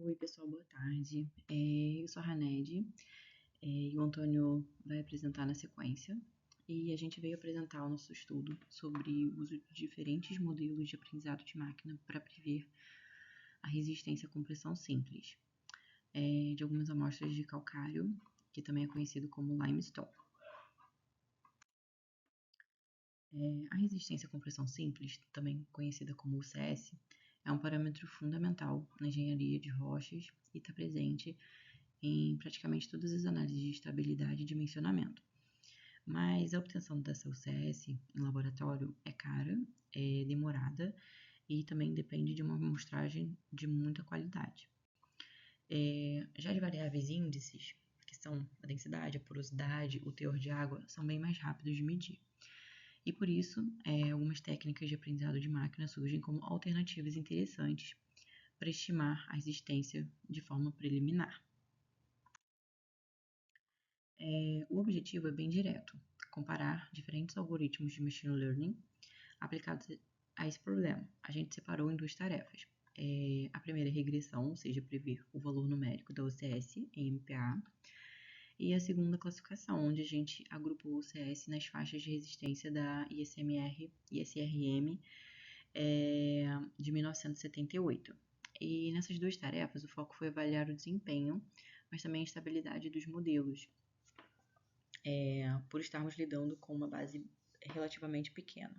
Oi, pessoal, boa tarde. Eu sou a Raned, e o Antônio vai apresentar na sequência. E a gente veio apresentar o nosso estudo sobre o uso de diferentes modelos de aprendizado de máquina para prever a resistência à compressão simples, de algumas amostras de calcário, que também é conhecido como limestone. A resistência à compressão simples, também conhecida como UCS, é um parâmetro fundamental na engenharia de rochas e está presente em praticamente todas as análises de estabilidade e dimensionamento. Mas a obtenção dessa UCS em laboratório é cara, é demorada e também depende de uma amostragem de muita qualidade. Já as variáveis índices, que são a densidade, a porosidade, o teor de água, são bem mais rápidos de medir. E por isso, algumas técnicas de aprendizado de máquina surgem como alternativas interessantes para estimar a resistência de forma preliminar. O objetivo é bem direto: comparar diferentes algoritmos de machine learning aplicados a esse problema. A gente separou em duas tarefas. A primeira é regressão, ou seja, prever o valor numérico da UCS em MPa, e a segunda classificação, onde a gente agrupou o UCS nas faixas de resistência da ISMR e SRM de 1978. E nessas duas tarefas, o foco foi avaliar o desempenho, mas também a estabilidade dos modelos, por estarmos lidando com uma base relativamente pequena.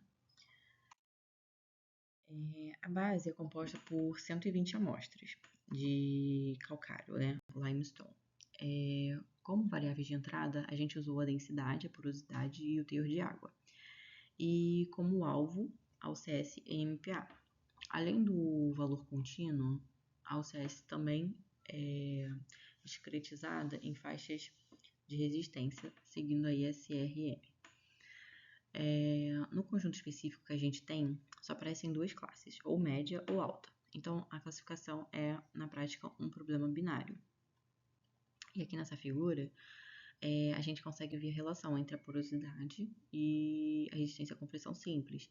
A base é composta por 120 amostras de calcário, limestone. Como variáveis de entrada, a gente usou a densidade, a porosidade e o teor de água. E como alvo, a UCS em MPa. Além do valor contínuo, a UCS também é discretizada em faixas de resistência, seguindo a ISRM. No conjunto específico que a gente tem, só aparecem duas classes, ou média ou alta. Então, a classificação é, na prática, um problema binário. E aqui nessa figura, a gente consegue ver a relação entre a porosidade e a resistência à compressão simples.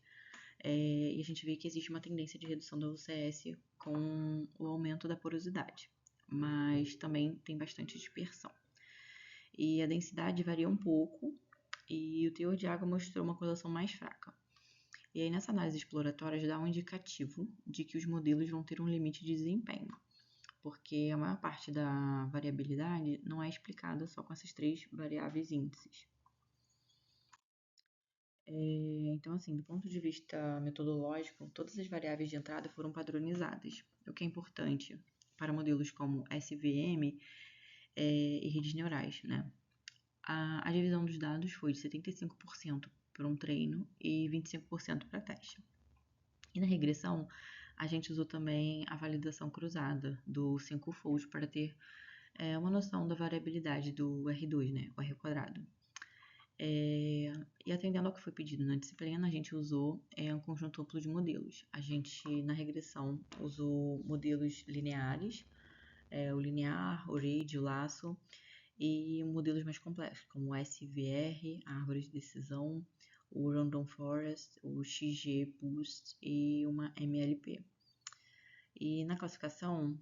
E a gente vê que existe uma tendência de redução da UCS com o aumento da porosidade, mas também tem bastante dispersão. E a densidade varia um pouco, e o teor de água mostrou uma correlação mais fraca. E aí, nessa análise exploratória, dá um indicativo de que os modelos vão ter um limite de desempenho, porque a maior parte da variabilidade não é explicada só com essas três variáveis índices. Então, assim, do ponto de vista metodológico, todas as variáveis de entrada foram padronizadas, o que é importante para modelos como SVM e redes neurais, né? A divisão dos dados foi de 75% para um treino e 25% para teste. E na regressão, a gente usou também a validação cruzada do 5-fold para ter uma noção da variabilidade do R2, né, o R quadrado. E atendendo ao que foi pedido na disciplina, a gente usou um conjunto amplo de modelos. A gente, na regressão, usou modelos lineares, o linear, o RAID, o laço, e modelos mais complexos, como o SVR, a árvore de decisão, o Random Forest, o XGBoost e uma MLP. E na classificação,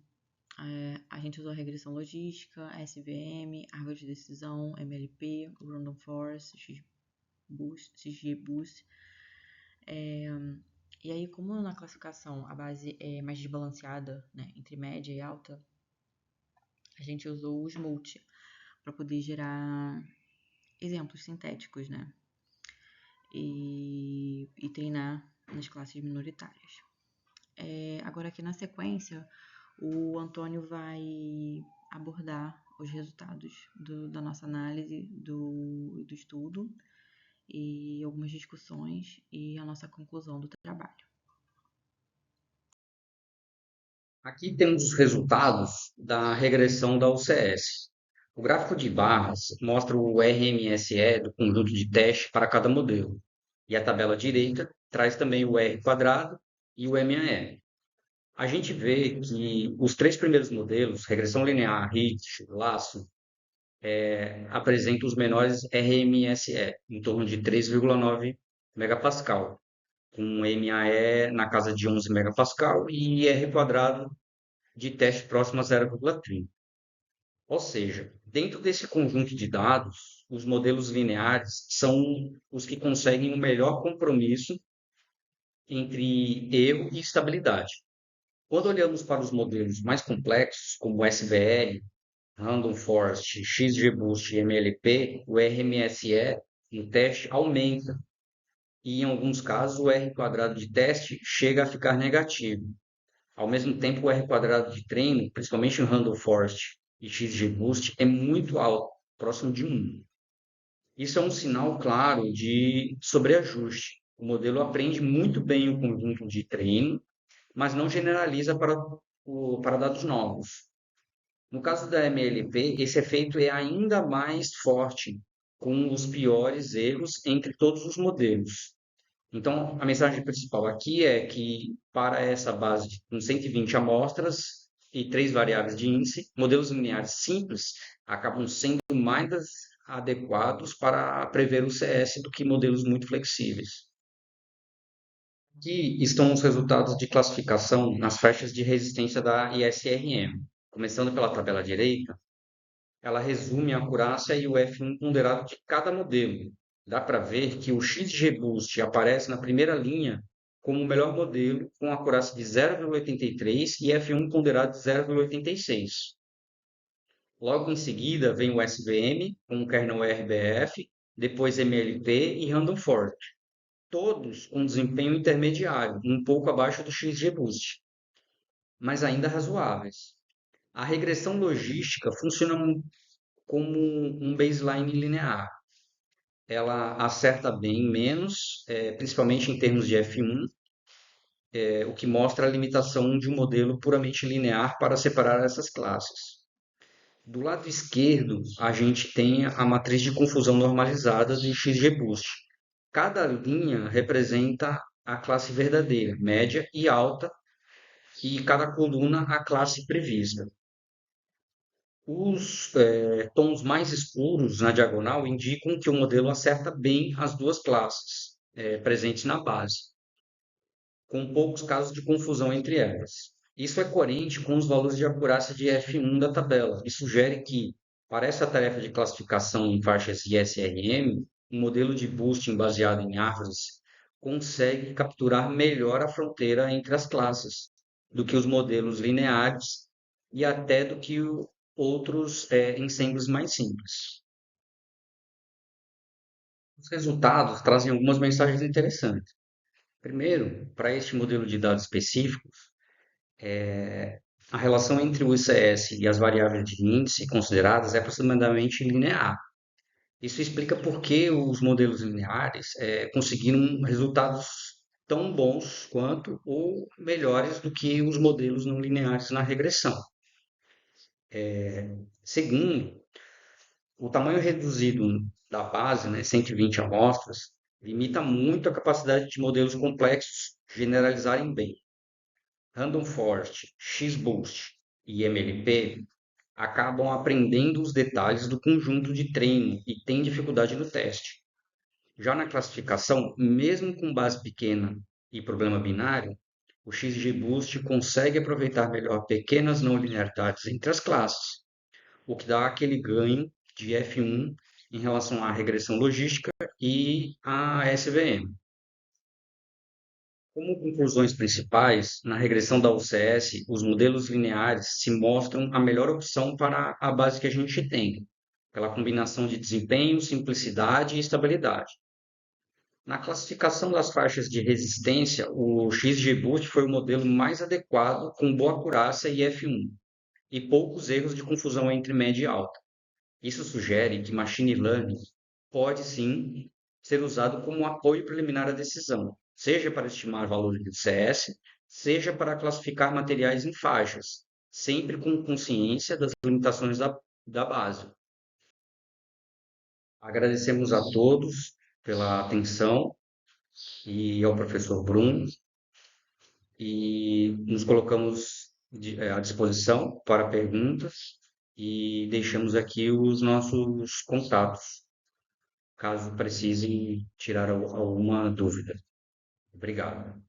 a gente usou a regressão logística, SVM, árvore de decisão, MLP, o Random Forest, XGBoost. E aí, como na classificação a base é mais desbalanceada, né, entre média e alta, a gente usou o Smooth para poder gerar exemplos sintéticos, né? E treinar nas classes minoritárias. Agora aqui na sequência, o Antônio vai abordar os resultados da nossa análise do estudo e algumas discussões e a nossa conclusão do trabalho. Aqui temos os resultados da regressão da UCS. O gráfico de barras mostra o RMSE do conjunto de teste para cada modelo. E a tabela direita traz também o R quadrado e o MAR. A gente vê que os três primeiros modelos, regressão linear, HIT, laço, apresentam os menores RMSE, em torno de 3,9 megapascal, com MAE na casa de 11 megapascal e R quadrado de teste próximo a 0,30. Ou seja, dentro desse conjunto de dados, os modelos lineares são os que conseguem o melhor compromisso entre erro e estabilidade. Quando olhamos para os modelos mais complexos, como o SVL, Random Forest, XGBoost e MLP, o RMSE no teste aumenta e, em alguns casos, o R quadrado de teste chega a ficar negativo. Ao mesmo tempo, o R quadrado de treino, principalmente em Random Forest e XGBoost, é muito alto, próximo de 1. Isso é um sinal claro de sobreajuste. O modelo aprende muito bem o conjunto de treino, mas não generaliza para dados novos. No caso da MLP, esse efeito é ainda mais forte, com os piores erros entre todos os modelos. Então, a mensagem principal aqui é que, para essa base com 120 amostras e 3 variáveis de índice, modelos lineares simples acabam sendo mais adequados para prever o CS do que modelos muito flexíveis. Aqui estão os resultados de classificação nas faixas de resistência da ISRM. Começando pela tabela direita, ela resume a acurácia e o F1 ponderado de cada modelo. Dá para ver que o XGBoost aparece na primeira linha como o melhor modelo, com acurácia de 0,83 e F1 ponderado de 0,86. Logo em seguida vem o SVM, com o kernel RBF, depois MLP e Random Forest, todos com desempenho intermediário, um pouco abaixo do XGBoost, mas ainda razoáveis. A regressão logística funciona como um baseline linear. Ela acerta bem menos, principalmente em termos de F1, o que mostra a limitação de um modelo puramente linear para separar essas classes. Do lado esquerdo, a gente tem a matriz de confusão normalizada de XGBoost. Cada linha representa a classe verdadeira, média e alta, e cada coluna a classe prevista. Os tons mais escuros na diagonal indicam que o modelo acerta bem as duas classes presentes na base, com poucos casos de confusão entre elas. Isso é coerente com os valores de acurácia de F1 da tabela e sugere que, para essa tarefa de classificação em faixas ISRM, um modelo de boosting baseado em árvores consegue capturar melhor a fronteira entre as classes do que os modelos lineares e até do que outros ensembles mais simples. Os resultados trazem algumas mensagens interessantes. Primeiro, para este modelo de dados específicos, a relação entre o ICS e as variáveis de índice consideradas é aproximadamente linear. Isso explica por que os modelos lineares conseguiram resultados tão bons quanto ou melhores do que os modelos não lineares na regressão. Segundo, o tamanho reduzido da base, né, 120 amostras, limita muito a capacidade de modelos complexos generalizarem bem. Random Forest, XBoost e MLP acabam aprendendo os detalhes do conjunto de treino e têm dificuldade no teste. Já na classificação, mesmo com base pequena e problema binário, o XGBoost consegue aproveitar melhor pequenas não linearidades entre as classes, o que dá aquele ganho de F1 em relação à regressão logística e à SVM. Como conclusões principais, na regressão da UCS, os modelos lineares se mostram a melhor opção para a base que a gente tem, pela combinação de desempenho, simplicidade e estabilidade. Na classificação das faixas de resistência, o XGBoost foi o modelo mais adequado, com boa acurácia e F1, e poucos erros de confusão entre média e alta. Isso sugere que machine learning pode sim ser usado como apoio preliminar à decisão, seja para estimar valores de CS, seja para classificar materiais em faixas, sempre com consciência das limitações da base. Agradecemos a todos pela atenção e ao professor Bruno e nos colocamos à disposição para perguntas e deixamos aqui os nossos contatos, caso precisem tirar alguma dúvida. Obrigado.